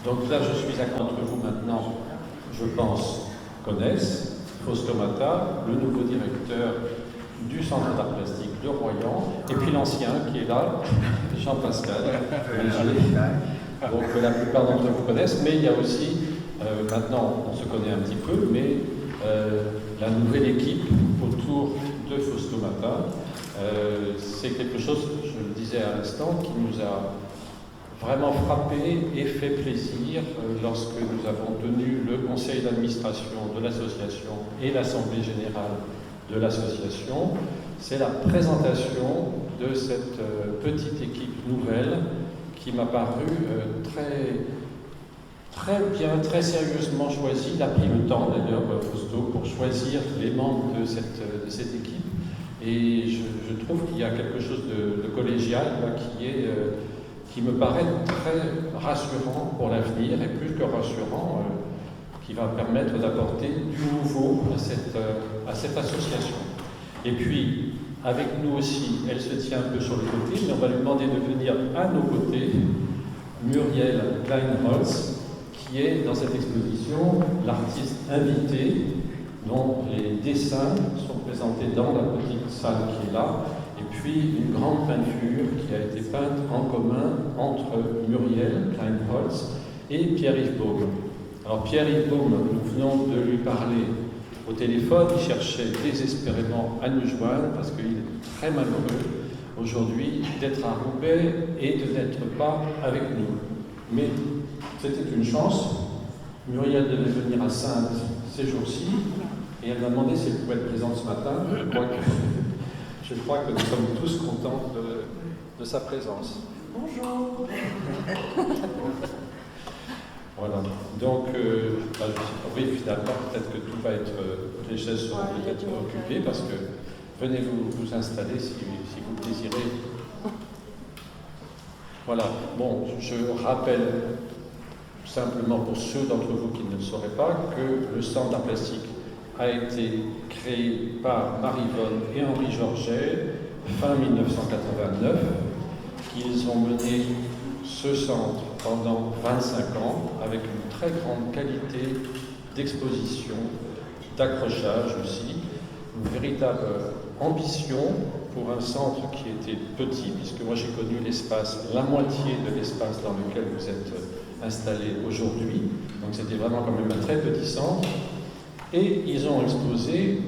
Donc là, je suis à d'entre vous maintenant, je pense, connaissent Faustomata, le nouveau directeur du Centre d'art plastique de Royan, et puis l'ancien qui est là, Jean-Pascal Léger. Donc la plupart d'entre vous connaissent, mais il y a aussi, maintenant on se connaît un petit peu, mais la nouvelle équipe autour de Faustomata. C'est quelque chose, je le disais à l'instant, qui nous a vraiment frappé et fait plaisir lorsque nous avons tenu le conseil d'administration de l'association et l'assemblée générale de l'association. C'est la présentation de cette petite équipe nouvelle qui m'a paru très bien, très sérieusement choisie. Il a pris le temps d'ailleurs, Fausto, pour choisir les membres de cette équipe. Et je trouve qu'il y a quelque chose de collégial là, qui me paraît très rassurant pour l'avenir, et plus que rassurant, qui va permettre d'apporter du nouveau à cette association. Et puis, avec nous aussi, elle se tient un peu sur le côté, mais on va lui demander de venir à nos côtés, Muriel Kleinholz, qui est dans cette exposition l'artiste invité, dont les dessins sont présentés dans la petite salle qui est là, et puis une grande peinture qui a été peinte en commun entre Muriel Kleinholz et Pierre-Yves Baume. Alors Pierre-Yves Baume, nous venons de lui parler au téléphone, il cherchait désespérément à nous joindre parce qu'il est très malheureux aujourd'hui d'être à Roubaix et de n'être pas avec nous. Mais c'était une chance. Muriel devait venir à Saintes ces jours-ci et elle m'a demandé si elle pouvait être présente ce matin. Je crois que nous sommes tous contents de sa présence. Bonjour. Voilà. Donc, je sais pas, oui, finalement, peut-être que tout va être, les chaises seront peut-être occupées parce que venez vous installer si vous désirez. Voilà. Bon, je rappelle simplement pour ceux d'entre vous qui ne le sauraient pas que le Centre d'art plastique a été créé par Marie-Vonne et Henri Georget fin 1989, qu'ils ont mené ce centre pendant 25 ans avec une très grande qualité d'exposition, d'accrochage aussi, une véritable ambition pour un centre qui était petit, puisque moi j'ai connu l'espace, la moitié de l'espace dans lequel vous êtes installés aujourd'hui, donc c'était vraiment quand même un très petit centre. Et ils ont exposé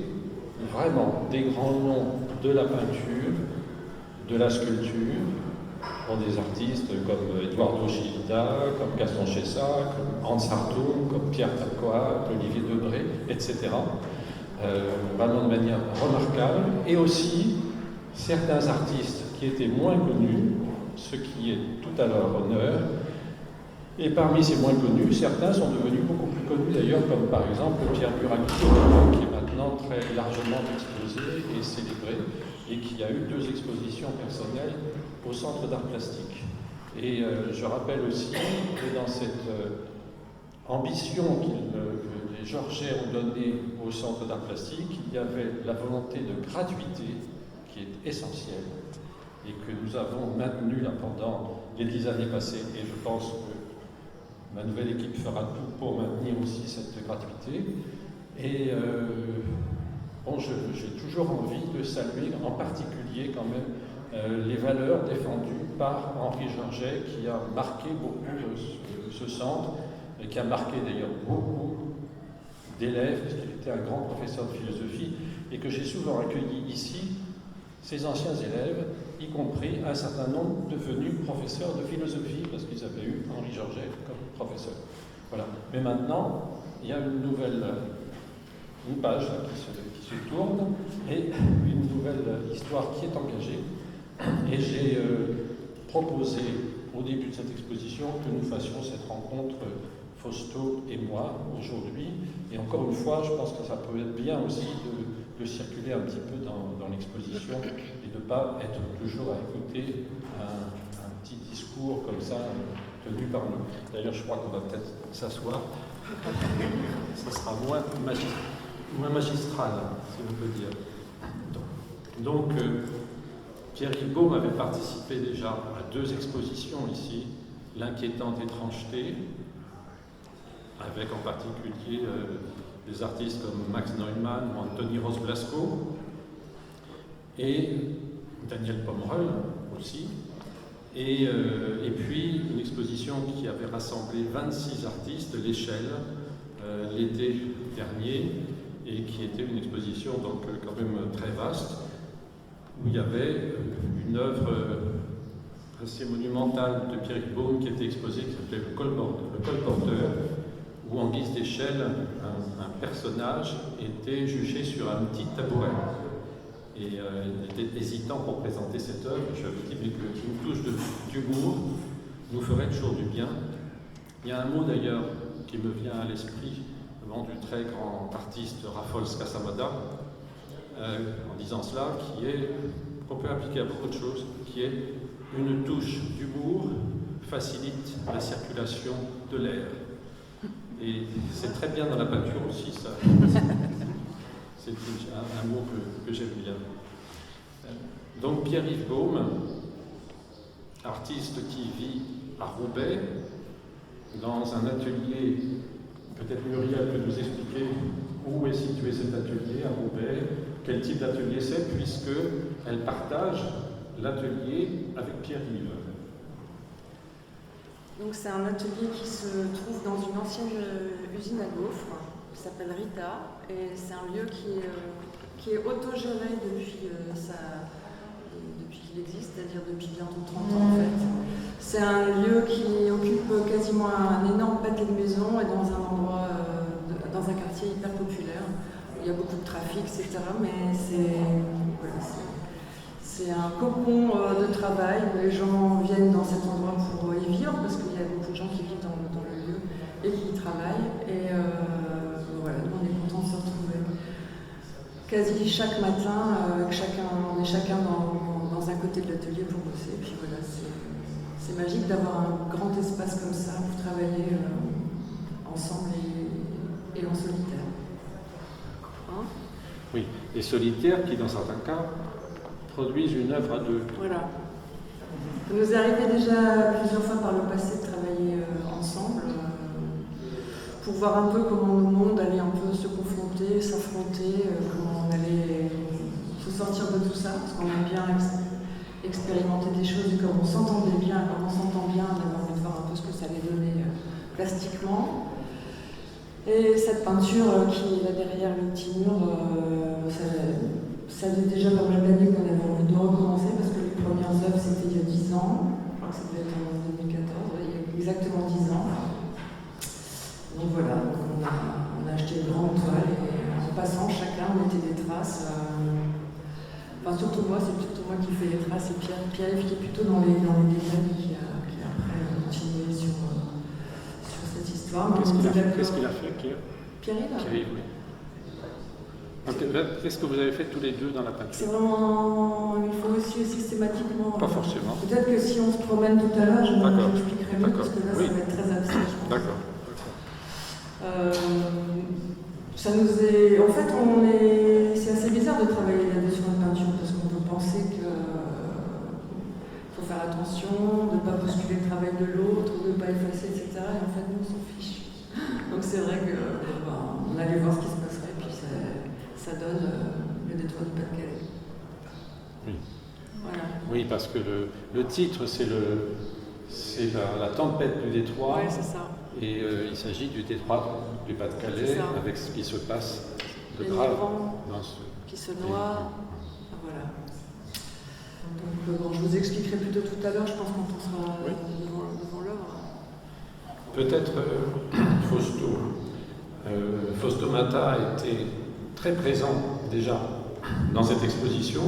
vraiment des grands noms de la peinture, de la sculpture, pour des artistes comme Eduardo Gilda, comme Gaston Chessa, comme Hans Hartung, comme Pierre Tacquois, Olivier Debré, etc. Vraiment de manière remarquable. Et aussi certains artistes qui étaient moins connus, ce qui est tout à leur honneur. Et parmi ces moins connus, certains sont devenus beaucoup plus connus d'ailleurs, comme par exemple Pierre Buraki, qui est maintenant très largement exposé et célébré, et qui a eu 2 expositions personnelles au Centre d'art plastique. Et je rappelle aussi que dans cette ambition que les Georgets ont donnée au Centre d'art plastique, il y avait la volonté de gratuité qui est essentielle et que nous avons maintenue là pendant les 10 années passées, et je pense que ma nouvelle équipe fera tout pour maintenir aussi cette gratuité. Et bon, j'ai toujours envie de saluer en particulier quand même les valeurs défendues par Henri Georget, qui a marqué beaucoup ce centre, et qui a marqué d'ailleurs beaucoup d'élèves, parce qu'il était un grand professeur de philosophie, et que j'ai souvent accueilli ici, ces anciens élèves, y compris un certain nombre devenus professeurs de philosophie, parce qu'ils avaient eu Henri Georget comme professeur. Voilà. Mais maintenant, il y a une page là, qui se tourne, et une nouvelle histoire qui est engagée. Et j'ai proposé, au début de cette exposition, que nous fassions cette rencontre, Fausto et moi, aujourd'hui. Et encore une fois, je pense que ça peut être bien aussi de circuler un petit peu dans l'exposition et de ne pas être toujours à écouter un petit discours comme ça tenu par nous. D'ailleurs, je crois qu'on va peut-être s'asseoir. Ça sera moins magistral, si on peut dire. Donc Pierre-Yves Baume avait participé déjà à 2 expositions ici, L'inquiétante étrangeté avec en particulier des artistes comme Max Neumann ou Anthony Ross Blasco, et Daniel Pomerol aussi. Et puis une exposition qui avait rassemblé 26 artistes de l'échelle l'été dernier, et qui était une exposition donc quand même très vaste, où il y avait une œuvre assez monumentale de Pierre-Yves Baume qui était exposée, qui s'appelait le colporteur, où en guise d'échelle, un personnage était juché sur un petit tabouret. Et il était hésitant pour présenter cette œuvre. Je me dis mais qu'une touche d'humour nous ferait toujours du bien. Il y a un mot d'ailleurs qui me vient à l'esprit du très grand artiste Raffles Casamada, en disant cela, qu'on peut appliquer à beaucoup de choses, qui est une touche d'humour facilite la circulation de l'air. Et c'est très bien dans la peinture aussi, ça. C'est un mot que j'aime bien. Donc Pierre-Yves Baume, artiste qui vit à Roubaix, dans un atelier, peut-être Muriel peut nous expliquer où est situé cet atelier à Roubaix, quel type d'atelier c'est, puisqu'elle partage l'atelier avec Pierre-Yves. Donc c'est un atelier qui se trouve dans une ancienne usine à gaufres, qui s'appelle Rita, et c'est un lieu qui est autogéré depuis qu'il existe, c'est-à-dire depuis bientôt 30 ans en fait. C'est un lieu qui occupe quasiment un énorme pâté de maisons et dans un endroit, dans un quartier hyper populaire. Il y a beaucoup de trafic, etc. Mais c'est un cocon de travail où les gens viennent dans cet endroit pour y vivre, parce qu'il y a beaucoup de gens qui vivent dans le lieu et qui y travaillent. Et voilà, nous on est contents de se retrouver quasi chaque matin, on est chacun dans un côté de l'atelier pour bosser. Et puis voilà, c'est magique d'avoir un grand espace comme ça pour travailler ensemble et en solitaire. Hein? Oui, et solitaire qui, dans certains cas, produisent une œuvre à deux. Voilà. Ça nous est arrivé déjà plusieurs fois par le passé de travailler ensemble pour voir un peu comment nos mondes allaient un peu se confronter, s'affronter, comment on allait se sortir de tout ça, parce qu'on aime bien expérimenter des choses, et comme on s'entendait bien, comme on s'entend bien, on avait envie de voir un peu ce que ça allait donner plastiquement. Et cette peinture qui est là derrière le petit mur, ça faisait déjà pas mal d'années qu'on avait envie de recommencer, parce que les premières œuvres c'était il y a 10 ans, je crois que ça devait être en 2014, il y a exactement 10 ans. Donc voilà, on a acheté une grande toile et en passant chacun on mettait des traces. Enfin surtout moi, c'est plutôt moi qui fais les traces, et Pierre-Yves qui est plutôt dans les détails, qui a après continué sur cette histoire. Qu'est-ce qu'il a fait, Pierre-Yves, oui. Qu'est-ce que vous avez fait tous les deux dans la peinture? C'est vraiment, il faut aussi systématiquement. Pas forcément. Peut-être que si on se promène tout à l'heure, je m'expliquerai mieux, parce que là ça va être très abstrait, je pense. D'accord. Ça nous est... En fait, c'est assez bizarre de travailler là-dessus sur une peinture, parce qu'on peut penser qu'il faut faire attention, de ne pas bousculer le travail de l'autre, de ne pas effacer, etc. Et en fait, nous, on s'en fiche. Donc c'est vrai qu'on allait voir ce qui se passerait, puis ça donne le détroit du Pas-de-Calais. Oui. Voilà. Oui, parce que le titre, c'est la tempête du détroit. Oui, c'est ça. Et il s'agit du détroit du Pas-de-Calais, avec ce qui se passe de grave dans ce... qui se noie. Voilà. Donc bon, je vous expliquerai plutôt tout à l'heure, je pense, quand on sera devant l'œuvre. Peut-être Fausto Mata a été très présent déjà dans cette exposition,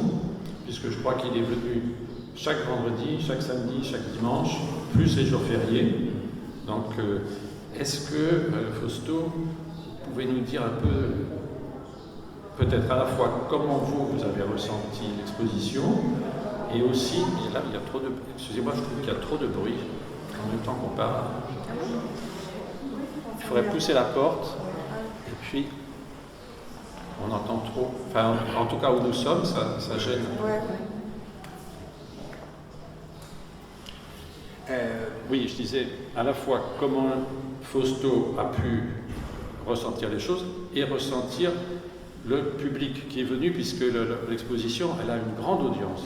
puisque je crois qu'il est venu chaque vendredi, chaque samedi, chaque dimanche, plus les jours fériés. Donc, est-ce que, Fausto, vous pouvez nous dire un peu, peut-être à la fois comment vous avez ressenti l'exposition, et aussi, et là il y a trop de... Excusez-moi, je trouve qu'il y a trop de bruit en même temps qu'on parle. Il faudrait pousser la porte, et puis on entend trop. Enfin, en tout cas où nous sommes, ça gêne. Ouais. Oui, je disais à la fois comment Fausto a pu ressentir les choses et ressentir le public qui est venu, puisque l'exposition, elle a une grande audience.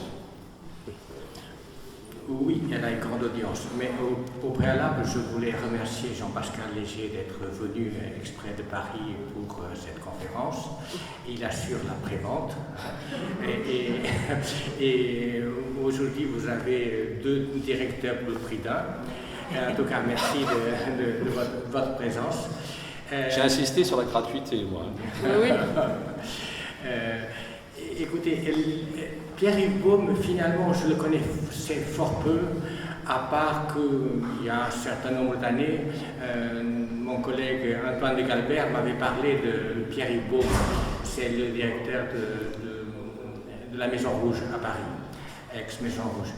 Oui, elle a une grande audience, mais au préalable, je voulais remercier Jean-Pascal Léger d'être venu exprès de Paris pour cette conférence. Il assure la prévente. Et aujourd'hui, vous avez 2 directeurs pour le prix d'un. En tout cas, merci de votre présence. J'ai insisté sur la gratuité, moi. Oui. Écoutez, Pierre-Yves Baume, finalement, je le connaissais fort peu, à part qu'il y a un certain nombre d'années, mon collègue Antoine de Galbert m'avait parlé de Pierre-Yves Baume. C'est le directeur de la Maison Rouge à Paris, ex-Maison Rouge.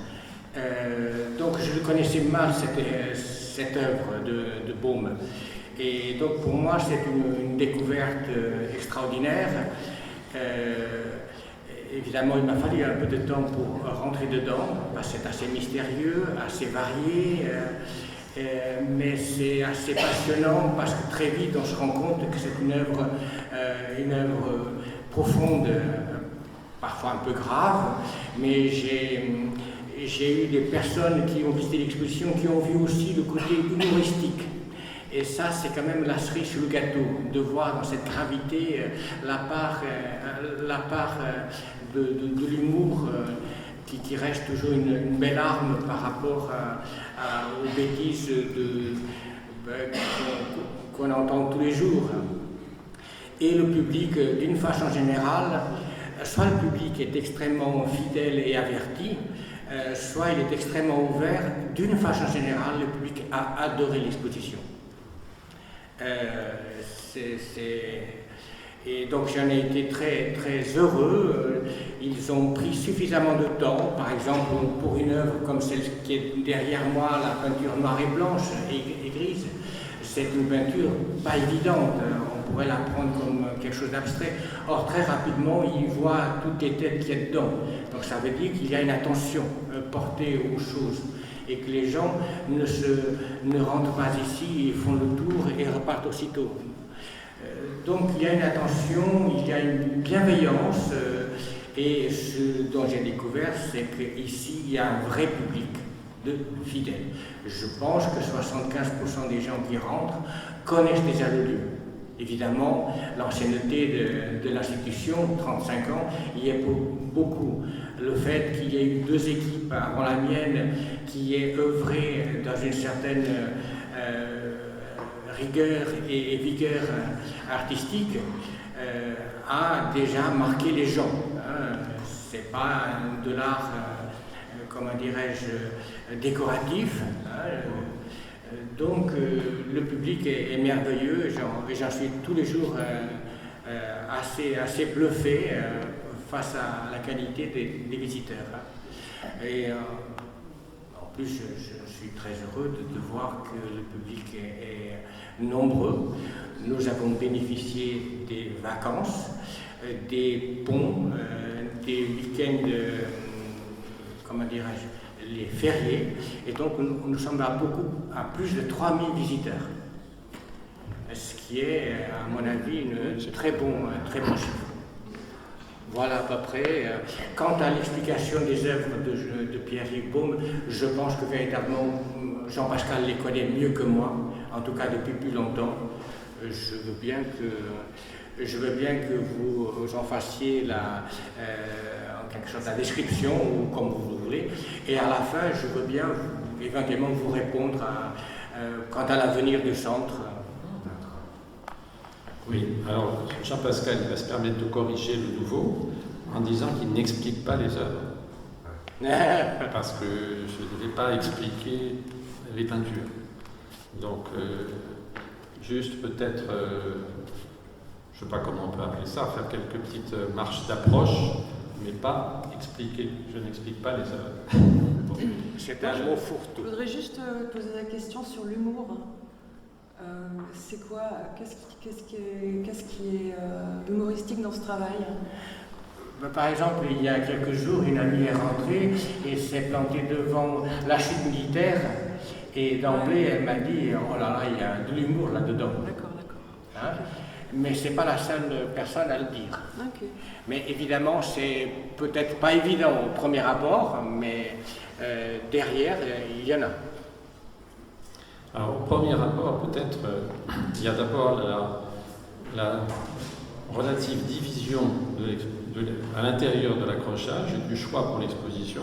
Donc je le connaissais mal, cette œuvre de Baume. Et donc pour moi, c'est une découverte extraordinaire. Évidemment, il m'a fallu un peu de temps pour rentrer dedans, parce que c'est assez mystérieux, assez varié, mais c'est assez passionnant parce que très vite on se rend compte que c'est une œuvre profonde, parfois un peu grave, mais j'ai eu des personnes qui ont visité l'exposition qui ont vu aussi le côté humoristique. Et ça, c'est quand même la cerise sur le gâteau, de voir dans cette gravité la part de l'humour qui reste toujours une belle arme par rapport aux bêtises qu'on entend tous les jours. Et le public, d'une façon générale, soit le public est extrêmement fidèle et averti, soit il est extrêmement ouvert. D'une façon générale, le public a adoré l'exposition. Et donc j'en ai été très, très heureux. Ils ont pris suffisamment de temps, par exemple pour une œuvre comme celle qui est derrière moi, la peinture noire et blanche et grise. C'est une peinture pas évidente, on pourrait la prendre comme quelque chose d'abstrait. Or très rapidement, ils voient toutes les têtes qu'il y a dedans. Donc ça veut dire qu'il y a une attention portée aux choses. Et que les gens ne rentrent pas ici, ils font le tour et repartent aussitôt. Donc il y a une attention, il y a une bienveillance, et ce dont j'ai découvert, c'est qu'ici, il y a un vrai public de fidèles. Je pense que 75% des gens qui rentrent connaissent déjà le lieu. Évidemment, l'ancienneté de l'institution, 35 ans, y est beaucoup. Le fait qu'il y ait eu 2 équipes avant la mienne qui aient œuvré dans une certaine rigueur et vigueur artistique a déjà marqué les gens. C'est pas de l'art, comment dirais-je, décoratif. Donc le public est merveilleux et j'en suis tous les jours assez bluffé face à la qualité des visiteurs. Et en plus, je suis très heureux de voir que le public est nombreux. Nous avons bénéficié des vacances, des ponts, des week-ends, comment dirais-je, les fériés, et donc nous sommes à plus de 3000 visiteurs, ce qui est, à mon avis, un très bon chiffre. Voilà à peu près. Quant à l'explication des œuvres de Pierre-Yves Baume, je pense que véritablement Jean-Pascal les connaît mieux que moi, en tout cas depuis plus longtemps. Je veux bien que vous en fassiez en quelque sorte la description, ou comme vous voulez, et à la fin, je veux bien éventuellement vous répondre quant à l'avenir du centre. Oui, alors Jean-Pascal va se permettre de corriger le nouveau en disant qu'il n'explique pas les œuvres. Parce que je ne vais pas expliquer les peintures. Donc, juste peut-être, je ne sais pas comment on peut appeler ça, faire quelques petites marches d'approche, mais pas expliquer. Je n'explique pas les œuvres. Bon. C'est un mot fourre-tout. Je voudrais juste poser la question sur l'humour. C'est quoi, qu'est-ce qui est humoristique dans ce travail? Par exemple, il y a quelques jours, une amie est rentrée et s'est plantée devant la chute militaire Et d'emblée, elle m'a dit, oh là là, il y a de l'humour là-dedans. D'accord. Hein? Mais ce n'est pas la seule personne à le dire. Ok. Mais évidemment, c'est peut-être pas évident au premier abord, mais derrière, il y en a. Alors, au premier rapport, peut-être, il y a d'abord la relative division à l'intérieur de l'accrochage et du choix pour l'exposition.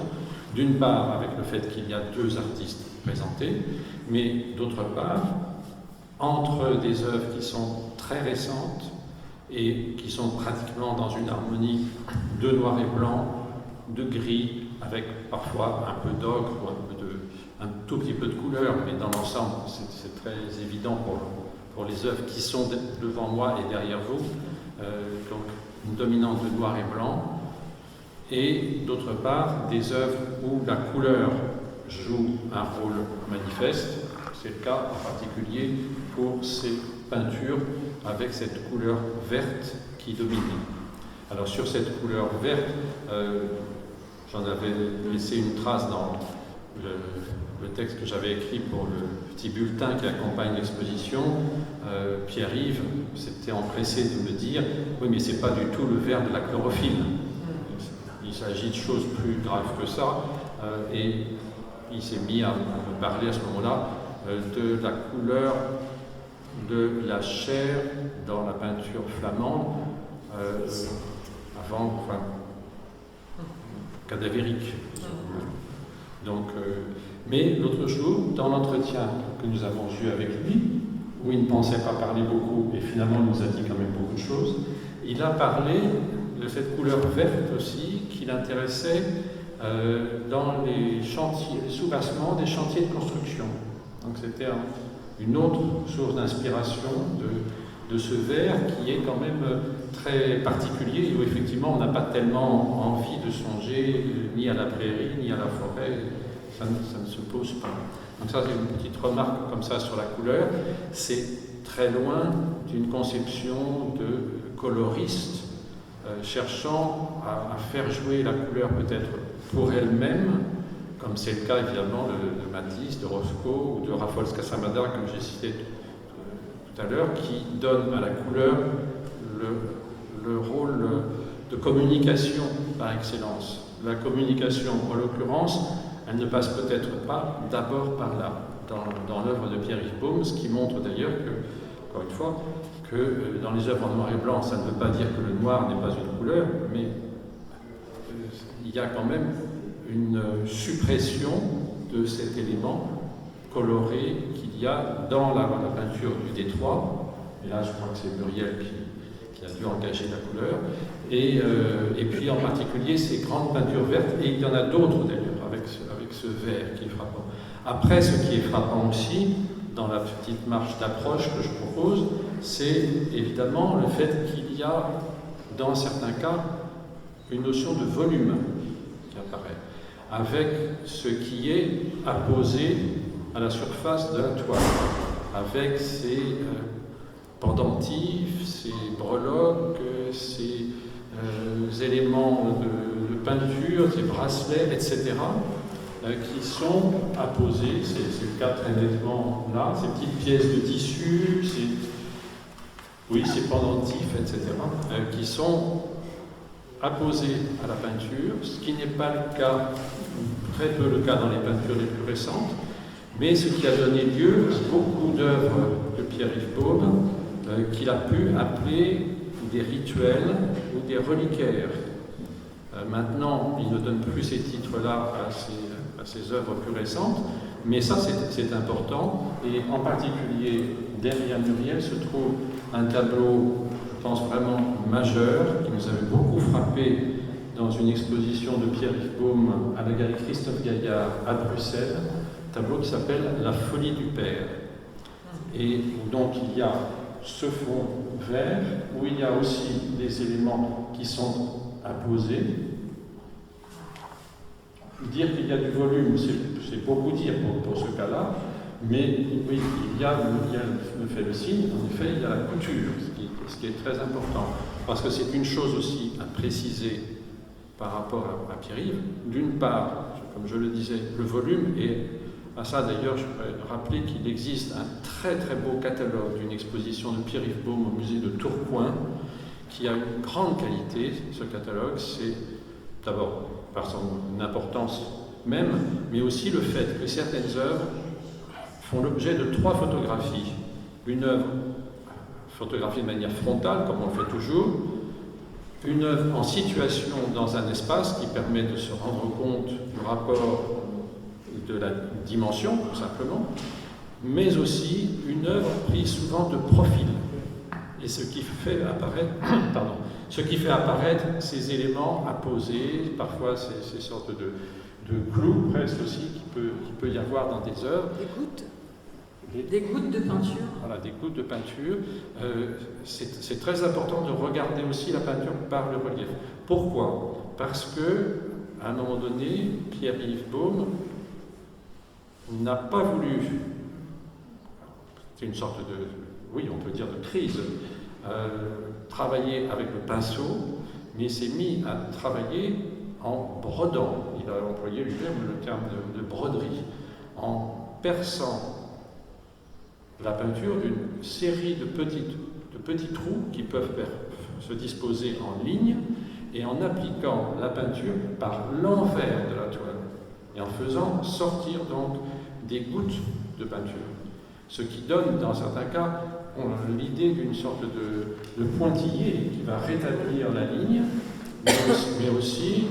D'une part, avec le fait qu'il y a 2 artistes présentés, mais d'autre part, entre des œuvres qui sont très récentes et qui sont pratiquement dans une harmonie de noir et blanc, de gris, avec parfois un peu d'ocre ou un tout petit peu de couleur, mais dans l'ensemble, c'est très évident pour les œuvres qui sont devant moi et derrière vous, donc une dominante de noir et blanc, et d'autre part, des œuvres où la couleur joue un rôle manifeste. C'est le cas en particulier pour ces peintures avec cette couleur verte qui domine. Alors sur cette couleur verte, j'en avais laissé une trace dans le texte que j'avais écrit pour le petit bulletin qui accompagne l'exposition. Pierre-Yves s'était empressé de me dire « Oui, mais c'est pas du tout le vert de la chlorophylle. Il s'agit de choses plus graves que ça. » Et il s'est mis à me parler à ce moment-là de la couleur de la chair dans la peinture flamande cadavérique. Donc, mais l'autre jour, dans l'entretien que nous avons eu avec lui, où il ne pensait pas parler beaucoup et finalement il nous a dit quand même beaucoup de choses, il a parlé de cette couleur verte aussi qui l'intéressait dans les chantiers, les soubassements des chantiers de construction. Donc c'était une autre source d'inspiration de ce vert qui est quand même très particulier et où effectivement on n'a pas tellement envie de songer ni à la prairie ni à la forêt, ça ne se pose pas. Donc ça c'est une petite remarque comme ça sur la couleur, c'est très loin d'une conception de coloriste cherchant à faire jouer la couleur peut-être pour elle-même, comme c'est le cas évidemment de Matisse, de Rothko ou de Rafael Casamada, comme j'ai cité tout à l'heure, qui donne à la couleur le rôle de communication par excellence. La communication, en l'occurrence, elle ne passe peut-être pas d'abord par là, dans l'œuvre de Pierre-Yves Baume, ce qui montre d'ailleurs que, encore une fois, que dans les œuvres en noir et blanc, ça ne veut pas dire que le noir n'est pas une couleur, mais il y a quand même une suppression de cet élément coloré qu'il y a dans la peinture du Détroit. Et là, je crois que c'est Muriel qui a dû engager la couleur. Et puis en particulier ces grandes peintures vertes, et il y en a d'autres d'ailleurs avec ce vert qui est frappant. Après, ce qui est frappant aussi, dans la petite marche d'approche que je propose, c'est évidemment le fait qu'il y a, dans certains cas, une notion de volume qui apparaît, avec ce qui est apposé à la surface de la toile, avec ses pendentifs, ses breloques, ses éléments de peinture, ses bracelets, etc., qui sont apposés, c'est le cas très nettement là, ces petites pièces de tissu, ces pendentifs, etc., qui sont apposés à la peinture, ce qui n'est pas le cas, très peu le cas dans les peintures les plus récentes, mais ce qui a donné lieu à beaucoup d'œuvres de Pierre-Yves Baume qu'il a pu appeler des rituels ou des reliquaires. Maintenant, il ne donne plus ces titres-là à ses œuvres plus récentes, mais ça c'est important, et en particulier derrière Muriel se trouve un tableau, je pense vraiment majeur, qui nous avait beaucoup frappé dans une exposition de Pierre-Yves Baume à la galerie Christophe Gaillard à Bruxelles, un tableau qui s'appelle La folie du père. Et donc il y a ce fond vert, où il y a aussi des éléments qui sont apposés. Dire qu'il y a du volume, c'est beaucoup dire pour ce cas-là, mais oui, il y a me fait le signe, en effet, il y a la couture, ce qui est très important, parce que c'est une chose aussi à préciser par rapport à Pierre-Yves. D'une part, comme je le disais, le volume est À ça d'ailleurs, je voudrais rappeler qu'il existe un très très beau catalogue d'une exposition de Pierre-Yves Baume au musée de Tourcoing, qui a une grande qualité. Ce catalogue, c'est d'abord par son importance même, mais aussi le fait que certaines œuvres font l'objet de 3 photographies. Une œuvre photographiée de manière frontale, comme on le fait toujours, une œuvre en situation dans un espace qui permet de se rendre compte du rapport de la dimension, tout simplement, mais aussi une œuvre prise souvent de profil. Et ce qui fait apparaître ces éléments à poser, parfois ces sortes de clous presque aussi qu'il peut y avoir dans des œuvres. Des gouttes de peinture. Voilà, des gouttes de peinture. C'est très important de regarder aussi la peinture par le relief. Pourquoi? Parce que, à un moment donné, Pierre-Yves Baume n'a pas voulu, c'est une sorte de, oui, on peut dire de crise, travailler avec le pinceau, mais il s'est mis à travailler en brodant. Il a employé lui-même le terme de broderie, en perçant la peinture d'une série de petits trous qui peuvent se disposer en ligne et en appliquant la peinture par l'envers de la toile et en faisant sortir donc des gouttes de peinture. Ce qui donne, dans certains cas, l'idée d'une sorte de pointillé qui va rétablir la ligne, mais aussi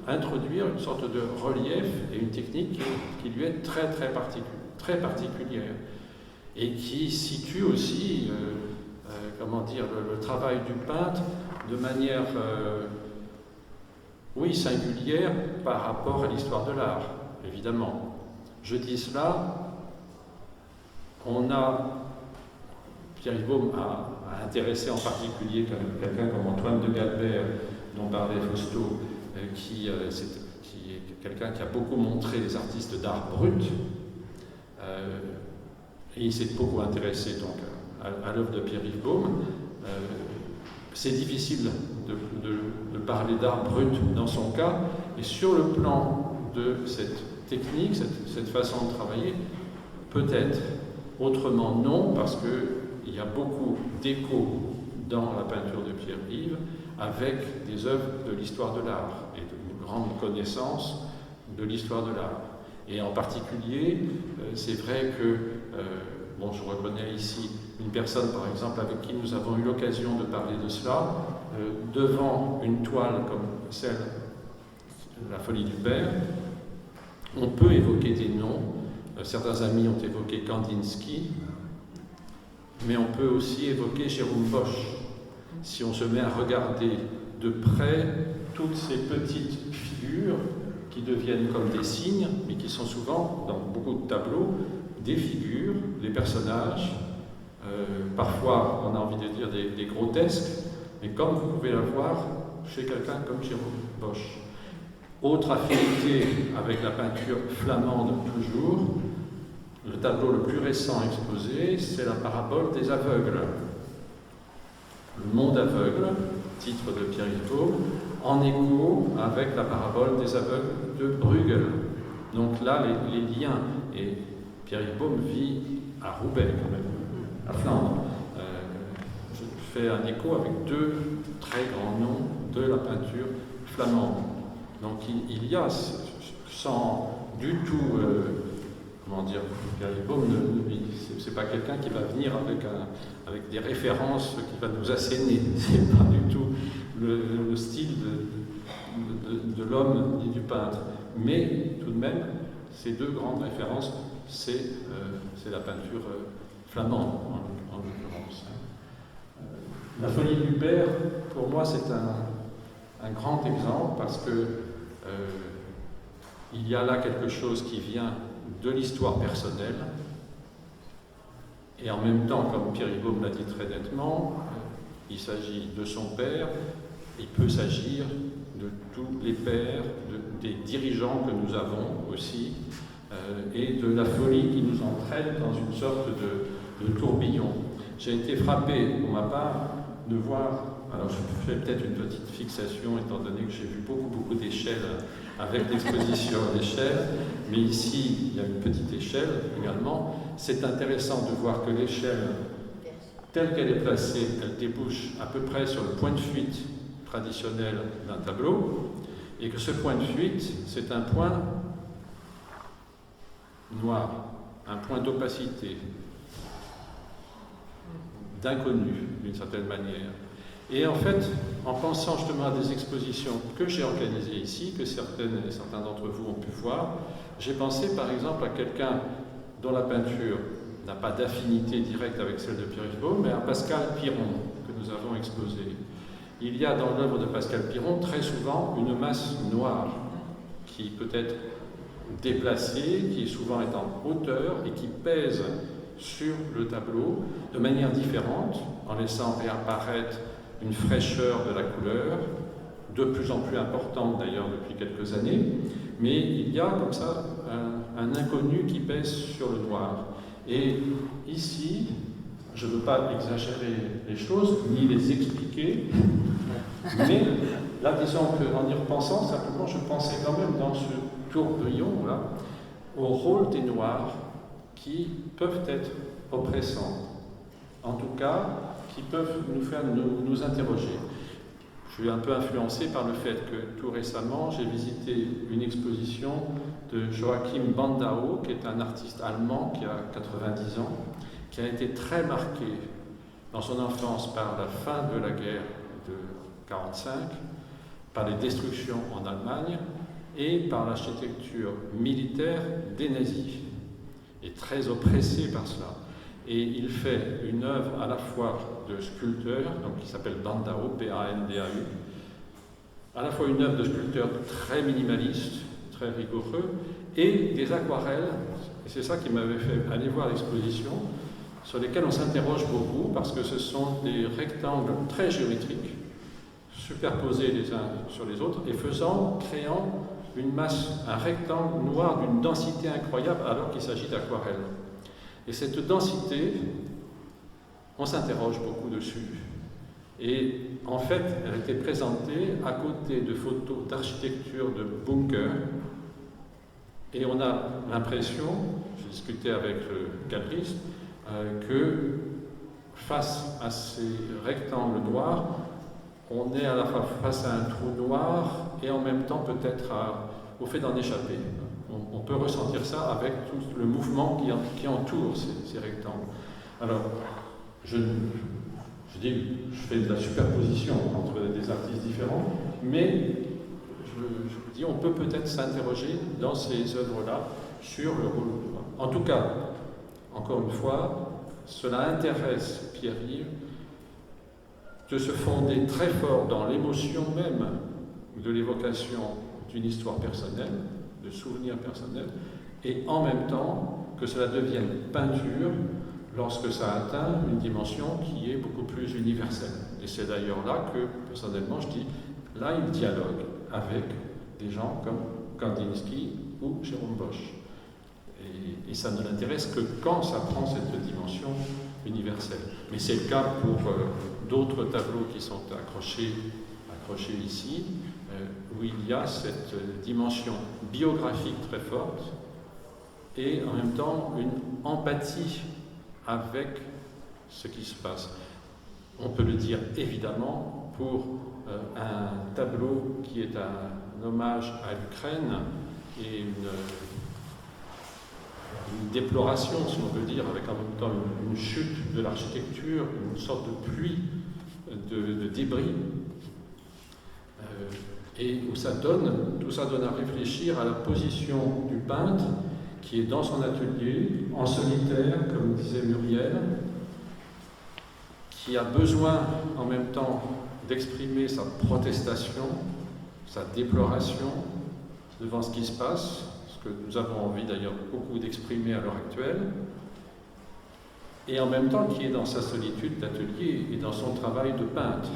introduire une sorte de relief et une technique qui lui est très particulière et qui situe aussi le travail du peintre de manière singulière par rapport à l'histoire de l'art, évidemment. Je dis cela, Pierre-Yves Baume a intéressé en particulier quelqu'un comme Antoine de Galbert, dont parlait Fausto, qui est quelqu'un qui a beaucoup montré les artistes d'art brut, et il s'est beaucoup intéressé donc à l'œuvre de Pierre-Yves Baume. C'est difficile de parler d'art brut dans son cas, et sur le plan de cette technique, cette façon de travailler, peut-être. Autrement, non, parce qu'il y a beaucoup d'échos dans la peinture de Pierre-Yves avec des œuvres de l'histoire de l'art et d'une grande connaissance de l'histoire de l'art. Et en particulier, c'est vrai que, je reconnais ici une personne, par exemple, avec qui nous avons eu l'occasion de parler de cela, devant une toile comme celle de La Folie du Père, on peut évoquer des noms. Certains amis ont évoqué Kandinsky, mais on peut aussi évoquer Jérôme Bosch. Si on se met à regarder de près toutes ces petites figures qui deviennent comme des signes, mais qui sont souvent, dans beaucoup de tableaux, des figures, des personnages, parfois on a envie de dire des grotesques, mais comme vous pouvez la voir chez quelqu'un comme Jérôme Bosch. Autre affinité avec la peinture flamande toujours, le tableau le plus récent exposé, c'est la parabole des aveugles. Le monde aveugle, titre de Pierre-Yves Baume, en écho avec la parabole des aveugles de Bruegel. Donc là, les liens, et Pierre-Yves Baume vit à Roubaix quand même, à Flandre. Je fais un écho avec 2 très grands noms de la peinture flamande. Donc il y a, sans du tout, Pierre-Yves Baume, c'est pas quelqu'un qui va venir avec des références qui va nous asséner. C'est pas du tout le style de l'homme ni du peintre. Mais tout de même, ces 2 grandes références, c'est la peinture flamande, en l'occurrence. La Folie du Père, pour moi, c'est un grand exemple parce que il y a là quelque chose qui vient de l'histoire personnelle et en même temps, comme Pierre-Yves Baume l'a dit très nettement, il s'agit de son père, il peut s'agir de tous les pères, des dirigeants que nous avons aussi, et de la folie qui nous entraîne dans une sorte de tourbillon. J'ai été frappé, pour ma part, de voir Alors je fais peut-être une petite fixation étant donné que j'ai vu beaucoup d'échelles avec l'exposition à l'échelle, mais ici il y a une petite échelle également. C'est intéressant de voir que l'échelle telle qu'elle est placée, elle débouche à peu près sur le point de fuite traditionnel d'un tableau, et que ce point de fuite, c'est un point noir, un point d'opacité, d'inconnu d'une certaine manière. Et en fait, en pensant justement à des expositions que j'ai organisées ici, que certains d'entre vous ont pu voir, j'ai pensé par exemple à quelqu'un dont la peinture n'a pas d'affinité directe avec celle de Pierre Beau, mais à Pascal Piron, que nous avons exposé. Il y a dans l'œuvre de Pascal Piron très souvent une masse noire qui peut être déplacée, qui souvent est en hauteur et qui pèse sur le tableau de manière différente, en laissant réapparaître une fraîcheur de la couleur, de plus en plus importante d'ailleurs depuis quelques années, mais il y a comme ça un inconnu qui pèse sur le noir. Et ici, je ne veux pas exagérer les choses, ni les expliquer, mais là, disons qu'en y repensant, simplement, je pensais quand même dans ce tourbillon-là au rôle des Noirs qui peuvent être oppressants, en tout cas, qui peuvent nous faire nous interroger. Je suis un peu influencé par le fait que tout récemment, j'ai visité une exposition de Joachim Bandau, qui est un artiste allemand qui a 90 ans, qui a été très marqué dans son enfance par la fin de la guerre de 1945, par les destructions en Allemagne et par l'architecture militaire des nazis, et très oppressé par cela. Et il fait une œuvre à la fois de sculpteur, donc qui s'appelle Bandau, B-A-N-D-A-U, à la fois une œuvre de sculpteur très minimaliste, très rigoureux, et des aquarelles, et c'est ça qui m'avait fait aller voir l'exposition, sur lesquelles on s'interroge beaucoup, parce que ce sont des rectangles très géométriques, superposés les uns sur les autres, et créant une masse, un rectangle noir d'une densité incroyable, alors qu'il s'agit d'aquarelles. Et cette densité, on s'interroge beaucoup dessus. Et en fait, elle était présentée à côté de photos d'architecture de bunkers. Et on a l'impression, j'ai discuté avec le galeriste, que face à ces rectangles noirs, on est à la fois face à un trou noir et en même temps peut-être au fait d'en échapper. On peut ressentir ça avec tout le mouvement qui entoure ces rectangles. Alors, je fais de la superposition entre des artistes différents, mais je vous dis, on peut peut-être s'interroger dans ces œuvres-là sur le rôle du noir. En tout cas, encore une fois, cela intéresse Pierre-Yves de se fonder très fort dans l'émotion même de l'évocation d'une histoire personnelle, de souvenirs personnels, et en même temps que cela devienne peinture lorsque ça atteint une dimension qui est beaucoup plus universelle. Et c'est d'ailleurs là que, personnellement, je dis, là, il dialogue avec des gens comme Kandinsky ou Jérôme Bosch. Et ça ne l'intéresse que quand ça prend cette dimension universelle. Mais c'est le cas pour d'autres tableaux qui sont accrochés ici, où il y a cette dimension biographique très forte et en même temps une empathie avec ce qui se passe. On peut le dire évidemment pour un tableau qui est un hommage à l'Ukraine et une déploration, si on veut dire, avec en même temps une chute de l'architecture, une sorte de pluie de débris, et où tout ça donne à réfléchir à la position du peintre qui est dans son atelier, en solitaire, comme disait Muriel, qui a besoin en même temps d'exprimer sa protestation, sa déploration devant ce qui se passe, ce que nous avons envie d'ailleurs beaucoup d'exprimer à l'heure actuelle, et en même temps qui est dans sa solitude d'atelier et dans son travail de peintre,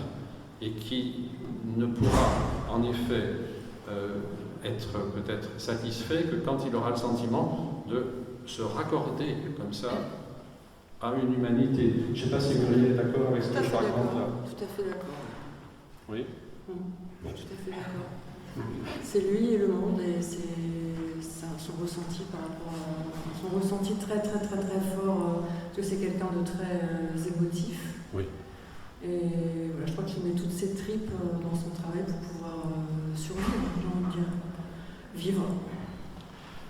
et qui ne pourra en effet être peut-être satisfait que quand il aura le sentiment de se raccorder comme ça à une humanité. Je ne sais pas si Muriel est d'accord avec ce que je raconte là. Tout à fait d'accord. Oui. Je suis tout à fait d'accord. C'est lui et le monde, et c'est son ressenti par rapport à son ressenti très très très très fort, parce que c'est quelqu'un de très émotif. Oui. Et voilà, je crois qu'il met toutes ses tripes dans son travail pour pouvoir survivre, j'ai envie de dire, vivre.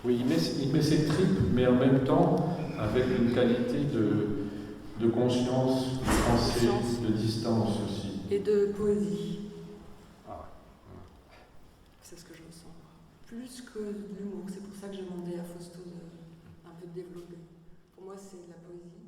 Oui, il met ses tripes, mais en même temps avec une qualité de conscience, de pensée, de distance aussi. Et de poésie. Ah. C'est ce que je ressens. Plus que de l'humour. C'est pour ça que j'ai demandé à Fausto un peu de développer. Pour moi, c'est de la poésie.